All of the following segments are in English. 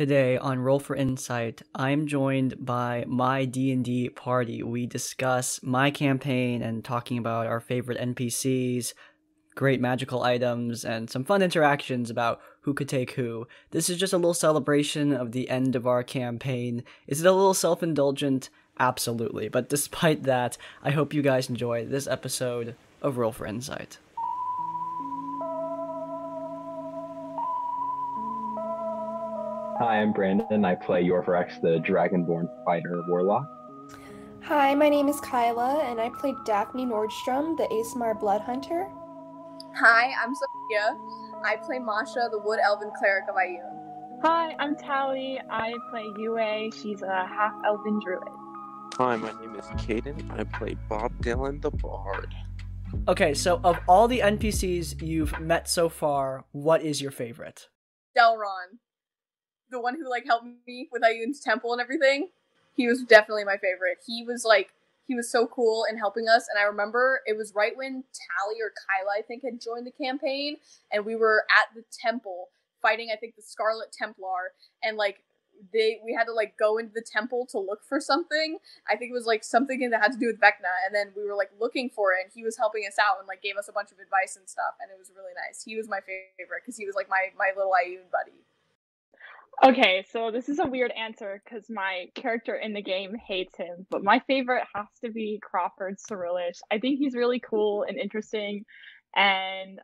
Today on Roll for Insight, I'm joined by my D&D party. We discuss my campaign and talking about our favorite NPCs, great magical items, and some fun interactions about who could take who. This is just a little celebration of the end of our campaign. Is it a little self-indulgent? Absolutely. But despite that, I hope you guys enjoy this episode of Roll for Insight. Hi, I'm Brandon. I play Yorvarex, the Dragonborn Fighter Warlock. Hi, my name is Kyla, and I played Daphne Nordstrom, the Aesmar Blood Hunter. Hi, I'm Sophia. I play Masha, the Wood Elven Cleric of Ioun. Hi, I'm Tally. I play Yue. She's a half-elven druid. Hi, my name is Caden. I play Bob Dylan, the Bard. Okay, so of all the NPCs you've met so far, what is your favorite? Delron. The one who, helped me with Ioun's temple and everything. He was definitely my favorite. He was so cool in helping us, and I remember it was right when Tally or Kyla, I think, had joined the campaign, and we were at the temple fighting, I think, the Scarlet Templar, and, we had to, go into the temple to look for something. I think it was, something that had to do with Vecna, and then we were, looking for it, and he was helping us out and, gave us a bunch of advice and stuff, and it was really nice. He was my favorite, because he was, my little Ioun buddy. Okay, so this is a weird answer because my character in the game hates him, but my favorite has to be Crawford Cyrillish. I think he's really cool and interesting, and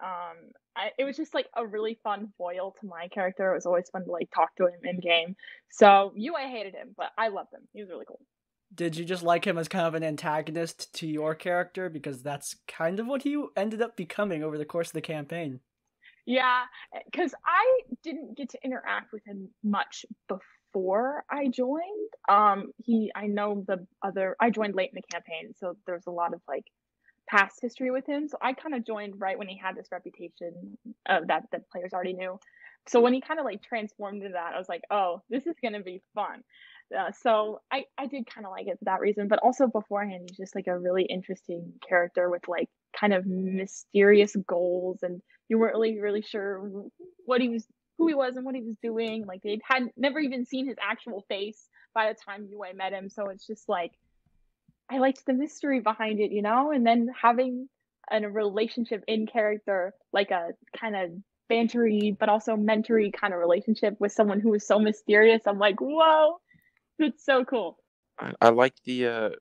it was just a really fun foil to my character. It was always fun to talk to him in game. So I hated him, but I loved him. He was really cool. Did you just like him as kind of an antagonist to your character? Because that's kind of what he ended up becoming over the course of the campaign. Yeah, because I didn't get to interact with him much before I joined. I joined late in the campaign, so there's a lot of past history with him. So I kind of joined right when he had this reputation that players already knew. So when he kind of transformed into that, I was like, oh, this is gonna be fun. So I did kind of like it for that reason, but also beforehand, he's just a really interesting character with kind of mysterious goals, and you weren't really sure who he was and what he was doing. They had never even seen his actual face by the time Yue met him, so it's just I liked the mystery behind it, and then having a relationship in character, a kind of bantery but also mentory kind of relationship with someone who is so mysterious. I'm like, whoa, it's so cool. I like the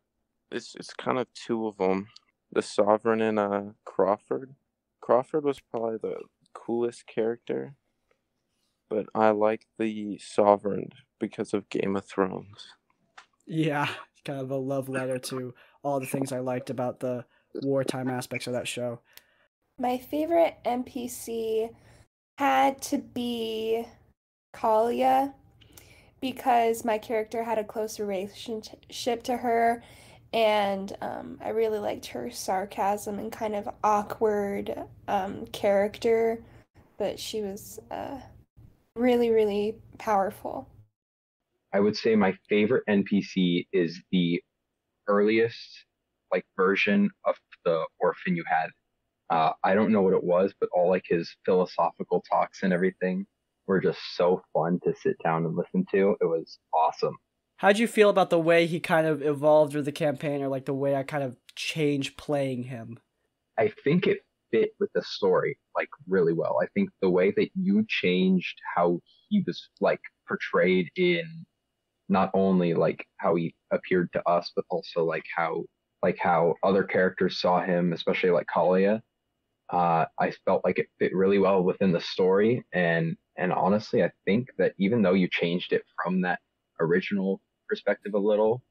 it's kind of two of them, the Sovereign and Crawford. Crawford was probably the coolest character, but I like the Sovereign because of Game of Thrones. Yeah, kind of a love letter to all the things I liked about the wartime aspects of that show. My favorite NPC had to be Kalia, because my character had a close relationship to her, and I really liked her sarcasm and kind of awkward character, but she was really, really powerful. I would say my favorite NPC is the earliest version of the orphan you had. I don't know what it was, but all his philosophical talks and everything were just so fun to sit down and listen to. It was awesome. How'd you feel about the way he kind of evolved through the campaign, or the way I kind of changed playing him? I think it fit with the story really well. I think the way that you changed how he was portrayed in not only how he appeared to us, but also how other characters saw him, especially Kalia. I felt it fit really well within the story, and honestly, I think that even though you changed it from that original perspective a little,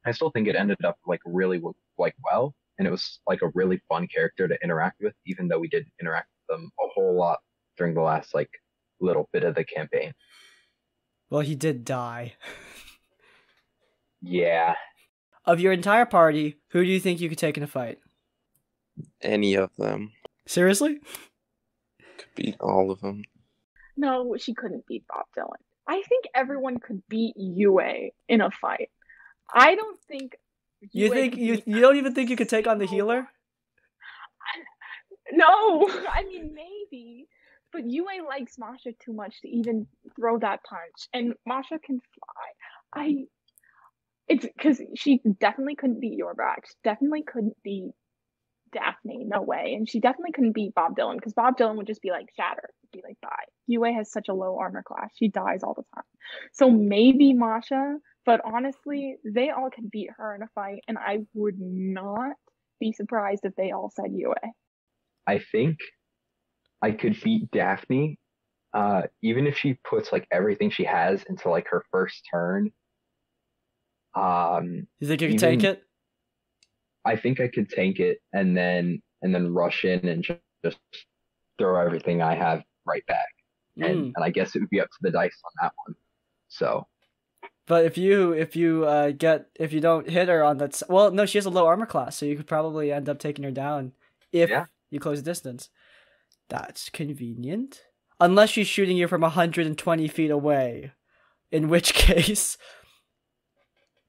I still think it ended up really well, and it was a really fun character to interact with, even though we didn't interact with them a whole lot during the last little bit of the campaign. Well, he did die. Yeah. Of your entire party, who do you think you could take in a fight? Any of them. Seriously? Could beat all of them. No, she couldn't beat Bob Dylan. I think everyone could beat Yue in a fight. I don't think you don't even think you could take on the healer? No, I mean maybe, But Yue likes Masha too much to even throw that punch, and Masha can fly. It's because she definitely couldn't beat Yorbrax, definitely couldn't beat Daphne, no way, and she definitely couldn't beat Bob Dylan because Bob Dylan would just be like shatter, be like bye. Yue has such a low armor class; she dies all the time. So maybe Masha, but honestly, they all could beat her in a fight, and I would not be surprised if they all said Yue. I think I could beat Daphne, even if she puts like everything she has into like her first turn. You think you can take it? I think I could tank it and then rush in and just throw everything I have right back. And I guess it would be up to the dice on that one. So, but if you don't hit her on that, well, no, she has a low armor class, so you could probably end up taking her down if you close distance. That's convenient, unless she's shooting you from 120 feet away, in which case,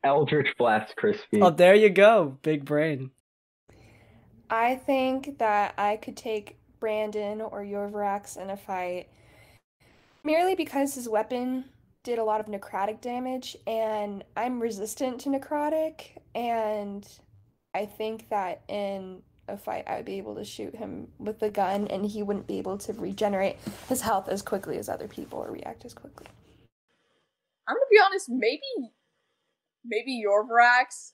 Eldritch Blast, Crispy. Oh, there you go, big brain. I think that I could take Brandon or Yorvrax in a fight merely because his weapon did a lot of necrotic damage, and I'm resistant to necrotic, and I think that in a fight I would be able to shoot him with the gun, and he wouldn't be able to regenerate his health as quickly as other people or react as quickly. I'm gonna be honest, maybe Yorvrax.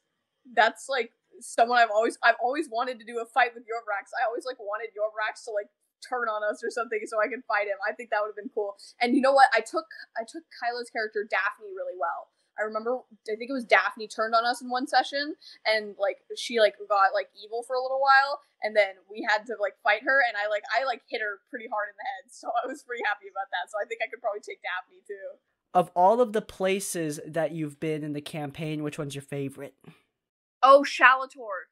That's like someone I've always wanted to do a fight with Yorvrax. I always like wanted Yorvrax to like turn on us or something so I could fight him. I think that would have been cool. And you know what? I took Kyla's character Daphne really well. I remember, I think it was Daphne turned on us in one session, and like she like got like evil for a little while, and then we had to like fight her, and I hit her pretty hard in the head, so I was pretty happy about that. So I think I could probably take Daphne too. Of all of the places that you've been in the campaign, which one's your favorite? Oh, Shalator.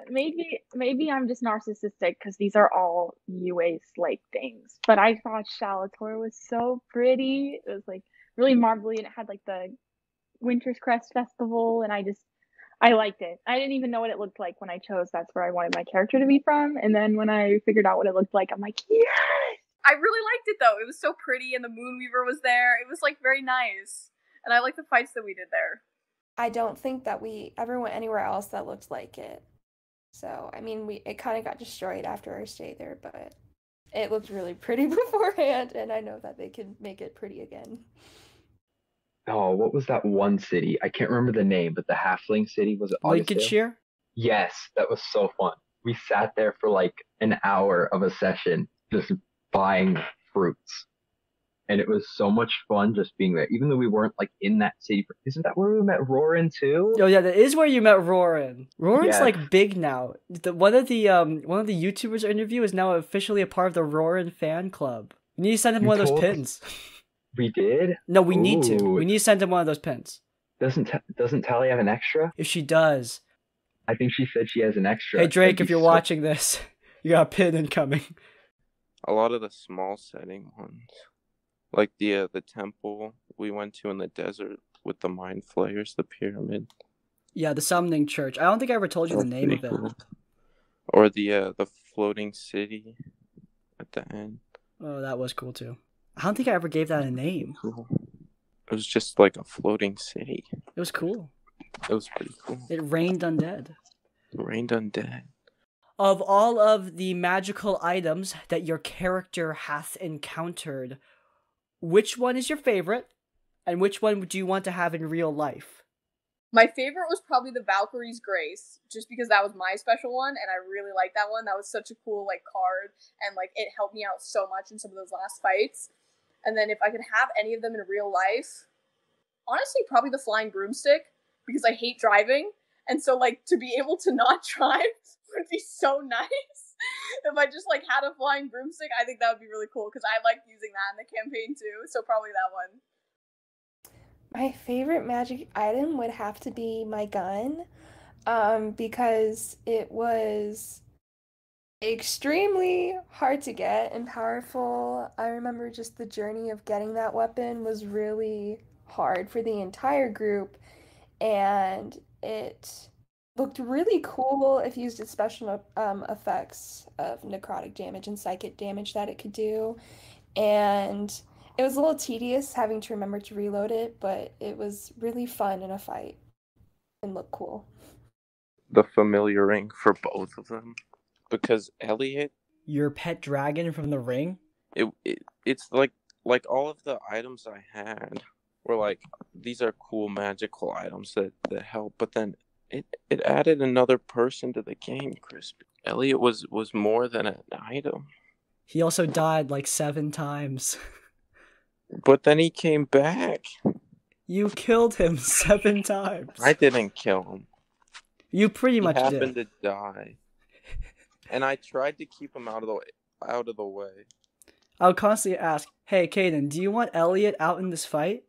Maybe I'm just narcissistic because these are all UA Slake things. But I thought Shalator was so pretty. It was like really marbly, and it had like the Winter's Crest Festival, and I liked it. I didn't even know what it looked like when I chose that's where I wanted my character to be from. And then when I figured out what it looked like, I'm like, yes! I really liked it though. It was so pretty, and the Moonweaver was there. It was like very nice. And I like the fights that we did there. I don't think that we ever went anywhere else that looked like it. So, I mean, it kind of got destroyed after our stay there, but it looked really pretty beforehand, and I know that they can make it pretty again. Oh, what was that one city? I can't remember the name, but the halfling city, was it Lincolnshire? Yes, that was so fun. We sat there for like an hour of a session just buying fruits. And it was so much fun just being there, even though we weren't like in that city. Isn't that where we met Roran too? Oh yeah, that is where you met Roran. Roran's like big now. One of the YouTubers I interview is now officially a part of the Roran fan club. We need to send him one of those pins. We did? No, we need to. We need to send him one of those pins. Doesn't Tally have an extra? If she does, I think she said she has an extra. Hey Drake, if you're watching this, you got a pin incoming. A lot of the small setting ones. Like the temple we went to in the desert with the mind flayers, the pyramid. Yeah, the summoning church. I don't think I ever told you the name of it. Cool. Or the floating city at the end. Oh, that was cool too. I don't think I ever gave that a name. Cool. It was just like a floating city. It was cool. It was pretty cool. It rained undead. Of all of the magical items that your character hath encountered, which one is your favorite, and which one do you want to have in real life? My favorite was probably the Valkyrie's Grace, just because that was my special one, and I really liked that one. That was such a cool like card, and like it helped me out so much in some of those last fights. And then if I could have any of them in real life, honestly, probably the Flying Broomstick, because I hate driving, and so like to be able to not drive would be so nice. If I just like had a flying broomstick, I think that would be really cool because I liked using that in the campaign too. So probably that one. My favorite magic item would have to be my gun, because it was extremely hard to get and powerful. I remember just the journey of getting that weapon was really hard for the entire group, and it Looked really cool if used as special effects of necrotic damage and psychic damage that it could do. And it was a little tedious having to remember to reload it, but it was really fun in a fight and looked cool. The familiar ring for both of them, because Elliot, Your pet dragon from the ring? it's like all of the items I had were like, these are cool magical items that help, but then it added another person to the game, Crispy. Elliot was more than an item. He also died like 7 times. But then he came back. You killed him 7 times. I didn't kill him. You pretty He much happened did. to die. And I tried to keep him out of the way. I would constantly ask, "Hey, Caden, do you want Elliot out in this fight?"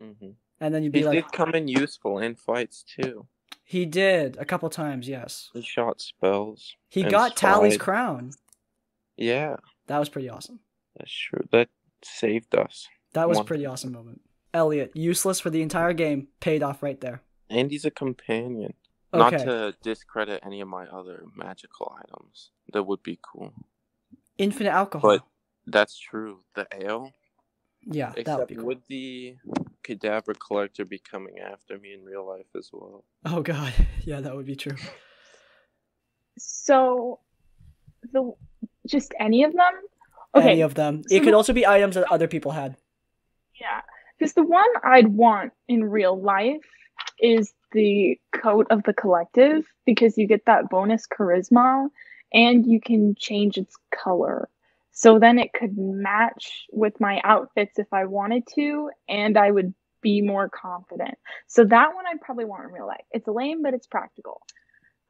Mm-hmm. And then you'd He be like, did come in useful in fights too. "He did a couple times, yes." He shot spells. He and got Tally's spied. crown. Yeah, That was pretty awesome. that's true. That saved us. That was a One- pretty awesome moment. Elliot, useless for the entire game, paid off right there. And he's a companion. Okay. Not to discredit any of my other magical items. That would be cool. Infinite alcohol. But that's true. The ale. Yeah, that would Except be cool. would the cadaver collector be coming after me in real life as well? Oh god, yeah, that would be true. So, just any of them? Okay. Any of them. So It could also be items that other people had. Yeah, because the one I'd want in real life is the coat of the collective, because you get that bonus charisma and you can change its color. So then it could match with my outfits if I wanted to, and I would be more confident. So that one I'd probably want in real life. It's lame, but it's practical.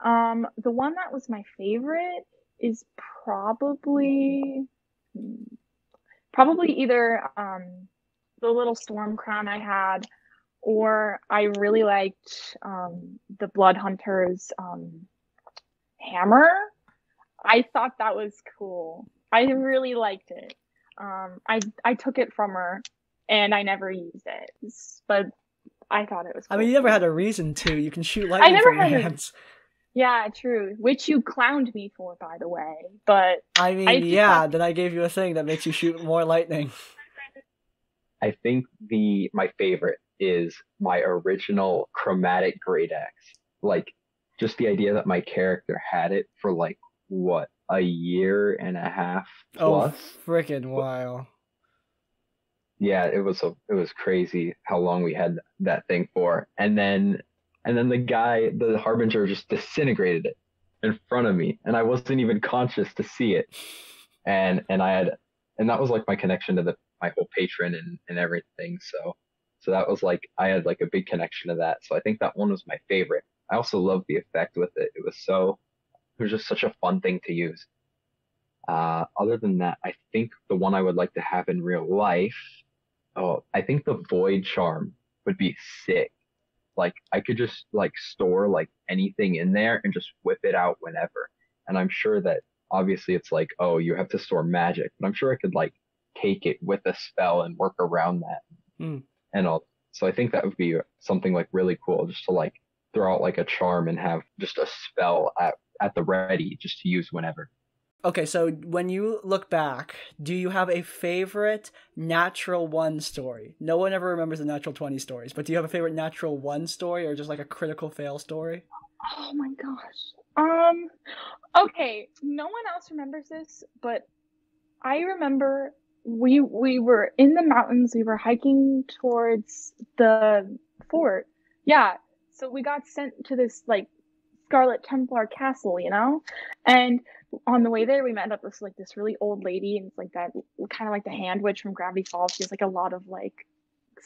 The one that was my favorite is probably either the little storm crown I had, or I really liked the Blood Hunter's hammer. I thought that was cool. I really liked it. I took it from her, and I never used it, but I thought it was cool. I mean, you never had a reason to. You can shoot lightning never from your had a- hands. Yeah, true. Which you clowned me for, by the way. But I mean, I just yeah, thought- then I gave you a thing that makes you shoot more lightning. I think my favorite is my original chromatic great axe. Like, just the idea that my character had it for like what, a year and a half plus. Oh, frickin' wow. Yeah, it was crazy how long we had that thing for. And then the harbinger just disintegrated it in front of me, and I wasn't even conscious to see it. And that was like my connection to my whole patron and everything. So that was like, I had like a big connection to that. So I think that one was my favorite. I also love the effect with it. It was just such a fun thing to use. Other than that, I think the one I would like to have in real life, I think the Void Charm would be sick. Like, I could just like store like anything in there and just whip it out whenever. And I'm sure that obviously it's like, oh, you have to store magic, but I'm sure I could like take it with a spell and work around that. And all. So I think that would be something like really cool, just to like throw out like a charm and have just a spell at the ready just to use whenever. Okay, so when you look back, do you have a favorite natural 1 story? No one ever remembers the natural 20 stories, but do you have a favorite natural 1 story, or just like a critical fail story? Oh my gosh. Okay, no one else remembers this, but I remember we were in the mountains, we were hiking towards the fort. Yeah, so we got sent to this like Scarlet Templar castle, you know? And on the way there we met up with like this really old lady, and it's like that kind of like the hand witch from Gravity Falls. She has like a lot of like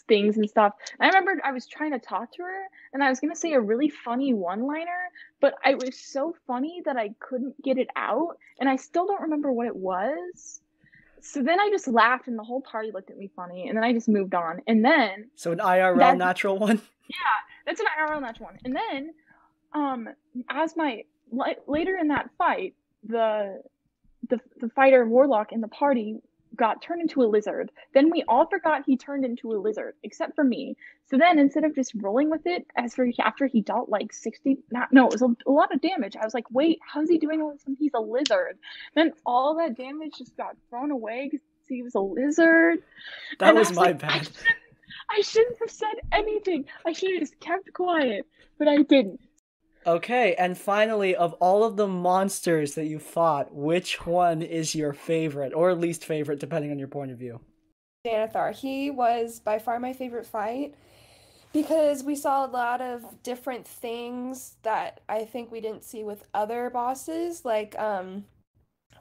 things and stuff. And I remember I was trying to talk to her, and I was gonna say a really funny one-liner, but it was so funny that I couldn't get it out, and I still don't remember what it was. So then I just laughed, and the whole party looked at me funny, and then I just moved on. And then So an IRL natural 1? that's an IRL natural 1. And then as later in that fight, the fighter warlock in the party got turned into a lizard. Then we all forgot he turned into a lizard, except for me. So then instead of just rolling with it, after he dealt like 60, no, it was a lot of damage. I was like, wait, how's he doing all this when he's a lizard? Then all that damage just got thrown away because he was a lizard. That was my bad. I shouldn't have said anything. I should have just kept quiet, but I didn't. Okay, and finally, of all of the monsters that you fought, which one is your favorite, or least favorite, depending on your point of view? Xanathar. He was by far my favorite fight because we saw a lot of different things that I think we didn't see with other bosses. Like,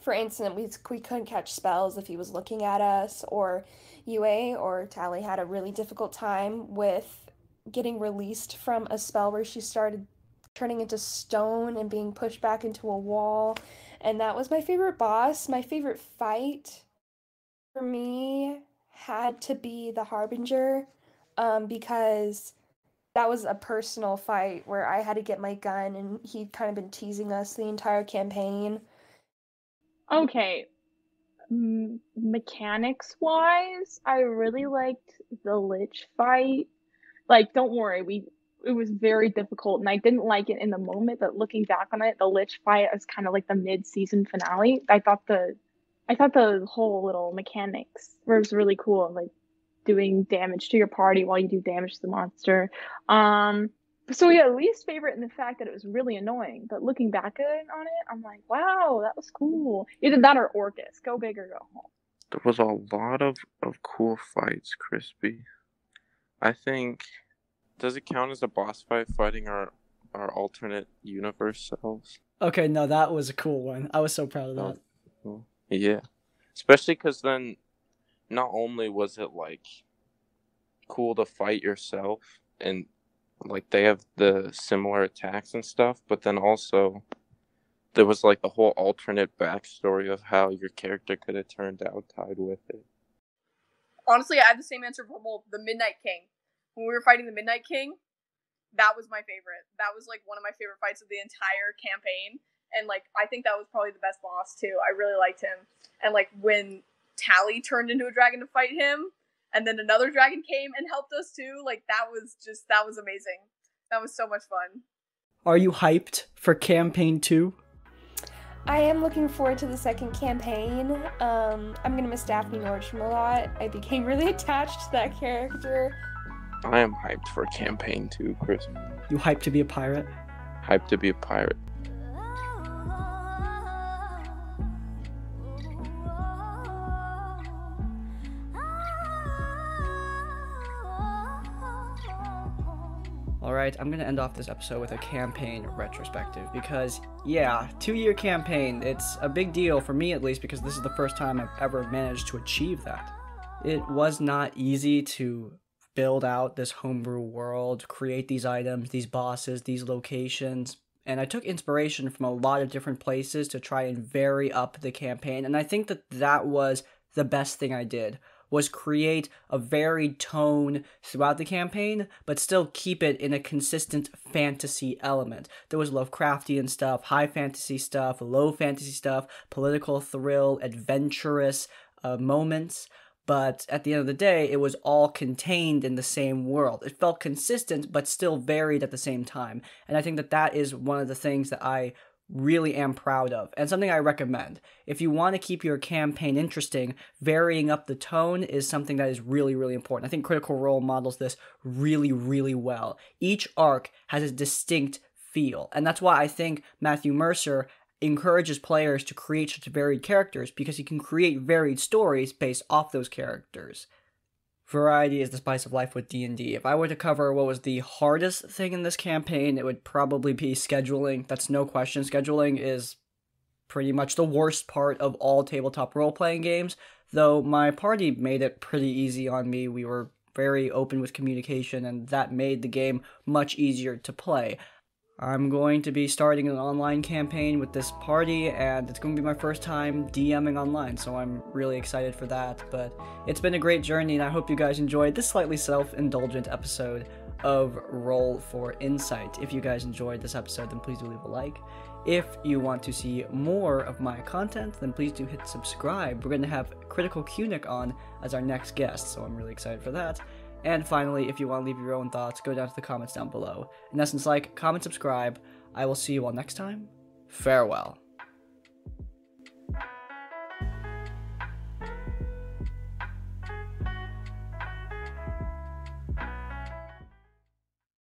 for instance, we couldn't catch spells if he was looking at us, or Yue or Tally had a really difficult time with getting released from a spell where she started turning into stone and being pushed back into a wall. And that was my favorite boss. My favorite fight for me had to be the Harbinger, because that was a personal fight where I had to get my gun and he'd kind of been teasing us the entire campaign. Okay. Mechanics wise, I really liked the Lich fight. Like, don't worry, it was very difficult and I didn't like it in the moment, but looking back on it, the Lich fight was kind of like the mid-season finale. I thought the whole little mechanics was really cool, like doing damage to your party while you do damage to the monster. So yeah, least favorite in the fact that it was really annoying, but looking back on it, I'm like, wow, that was cool. Either that or Orcus. Go big or go home. There was a lot of cool fights, Crispy. I think, does it count as a boss fight fighting our alternate universe selves? Okay, no, that was a cool one. I was so proud of that. Cool. Yeah. Especially because then, not only was it, like, cool to fight yourself, and, like, they have the similar attacks and stuff, but then also, there was, like, the whole alternate backstory of how your character could have turned out tied with it. Honestly, I had the same answer for both. The Midnight King. When we were fighting the Midnight King, that was my favorite. That was, like, one of my favorite fights of the entire campaign. And, like, I think that was probably the best boss, too. I really liked him. And, like, when Tally turned into a dragon to fight him, and then another dragon came and helped us, too, like, that was amazing. That was so much fun. Are you hyped for Campaign 2? I am looking forward to the second campaign. I'm gonna miss Daphne Nordstrom a lot. I became really attached to that character. I am hyped for Campaign 2, Chris. You hyped to be a pirate? Hyped to be a pirate. Alright, I'm gonna end off this episode with a campaign retrospective because, yeah, 2-year campaign, it's a big deal for me at least because this is the first time I've ever managed to achieve that. It was not easy to build out this homebrew world, create these items, these bosses, these locations, and I took inspiration from a lot of different places to try and vary up the campaign, and I think that was the best thing I did, was create a varied tone throughout the campaign, but still keep it in a consistent fantasy element. There was Lovecraftian stuff, high fantasy stuff, low fantasy stuff, political thrill, adventurous moments, but at the end of the day, it was all contained in the same world. It felt consistent, but still varied at the same time. And I think that is one of the things that I really am proud of, and something I recommend. If you want to keep your campaign interesting, varying up the tone is something that is really, really important. I think Critical Role models this really, really well. Each arc has a distinct feel, and that's why I think Matthew Mercer encourages players to create such varied characters, because he can create varied stories based off those characters. Variety is the spice of life with D&D. If I were to cover what was the hardest thing in this campaign, it would probably be scheduling. That's no question. Scheduling is pretty much the worst part of all tabletop role-playing games, though my party made it pretty easy on me. We were very open with communication, and that made the game much easier to play. I'm going to be starting an online campaign with this party, and it's going to be my first time DMing online, so I'm really excited for that. But it's been a great journey, and I hope you guys enjoyed this slightly self-indulgent episode of Roll for Insight. If you guys enjoyed this episode, then please do leave a like. If you want to see more of my content, then please do hit subscribe. We're going to have Critical Cunic on as our next guest, so I'm really excited for that. And finally, if you want to leave your own thoughts, go down to the comments down below. In essence, like, comment, subscribe. I will see you all next time. Farewell.